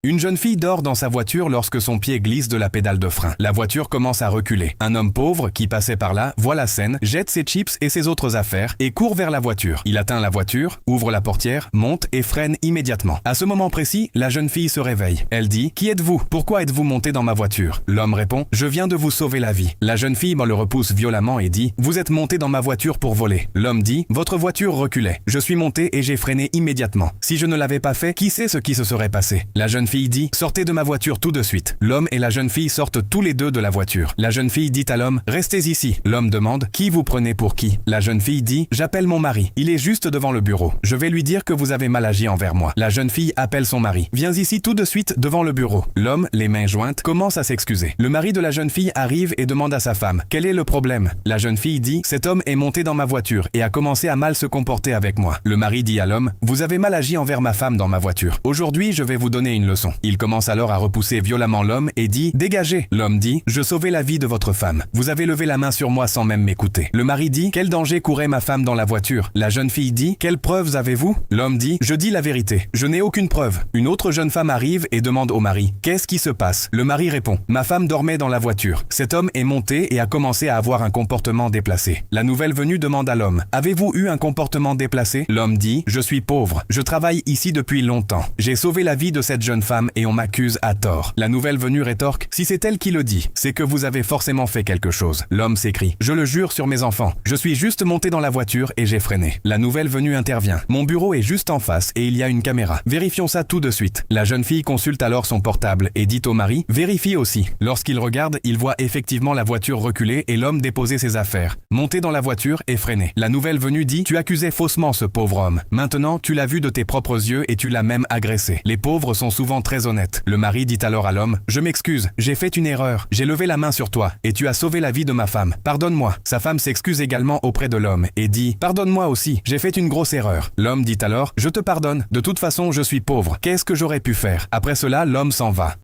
Une jeune fille dort dans sa voiture lorsque son pied glisse de la pédale de frein. La voiture commence à reculer. Un homme pauvre, qui passait par là, voit la scène, jette ses chips et ses autres affaires et court vers la voiture. Il atteint la voiture, ouvre la portière, monte et freine immédiatement. À ce moment précis, la jeune fille se réveille. Elle dit « Qui êtes-vous? Pourquoi êtes-vous monté dans ma voiture ?» L'homme répond « Je viens de vous sauver la vie ». La jeune fille le repousse violemment et dit « Vous êtes monté dans ma voiture pour voler ». L'homme dit « Votre voiture reculait. Je suis monté et j'ai freiné immédiatement. Si je ne l'avais pas fait, qui sait ce qui se serait passé ?» La jeune fille dit « Sortez de ma voiture tout de suite ». L'homme et la jeune fille sortent tous les deux de la voiture. La jeune fille dit à l'homme « Restez ici ». L'homme demande « Qui vous prenez pour qui ?» La jeune fille dit « J'appelle mon mari. Il est juste devant le bureau. Je vais lui dire que vous avez mal agi envers moi ». La jeune fille appelle son mari. « Viens ici tout de suite devant le bureau ». L'homme, les mains jointes, commence à s'excuser. Le mari de la jeune fille arrive et demande à sa femme « Quel est le problème ?» La jeune fille dit « Cet homme est monté dans ma voiture et a commencé à mal se comporter avec moi ». Le mari dit à l'homme « Vous avez mal agi envers ma femme dans ma voiture. Aujourd'hui, je vais vous donner une leçon ». Il commence alors à repousser violemment l'homme et dit « Dégagez ». L'homme dit « Je sauvais la vie de votre femme. Vous avez levé la main sur moi sans même m'écouter ». Le mari dit « Quel danger courait ma femme dans la voiture ?» La jeune fille dit « Quelles preuves avez-vous ?» L'homme dit « Je dis la vérité. Je n'ai aucune preuve ». Une autre jeune femme arrive et demande au mari « Qu'est-ce qui se passe ?» Le mari répond « Ma femme dormait dans la voiture. Cet homme est monté et a commencé à avoir un comportement déplacé. » La nouvelle venue demande à l'homme « Avez-vous eu un comportement déplacé ?» L'homme dit « Je suis pauvre. Je travaille ici depuis longtemps. J'ai sauvé la vie de cette jeune femme et on m'accuse à tort. » La nouvelle venue rétorque « Si c'est elle qui le dit, c'est que vous avez forcément fait quelque chose. » L'homme s'écrie « Je le jure sur mes enfants. Je suis juste monté dans la voiture et j'ai freiné. » La nouvelle venue intervient. « Mon bureau est juste en face et il y a une caméra. Vérifions ça tout de suite. » La jeune fille consulte alors son portable et dit au mari « Vérifie aussi. » Lorsqu'il regarde, il voit effectivement la voiture reculer et l'homme déposer ses affaires, monter dans la voiture et freiner. La nouvelle venue dit « Tu accusais faussement ce pauvre homme. Maintenant, tu l'as vu de tes propres yeux et tu l'as même agressé. Les pauvres sont souvent très honnêtes. » Le mari dit alors à l'homme « Je m'excuse, j'ai fait une erreur. J'ai levé la main sur toi et tu as sauvé la vie de ma femme. Pardonne-moi. » Sa femme s'excuse également auprès de l'homme et dit « Pardonne-moi aussi, j'ai fait une grosse erreur. » L'homme dit alors « Je te pardonne. De toute façon, je suis pauvre. Qu'est-ce que j'aurais pu faire ?» Après cela, l'homme s'en va.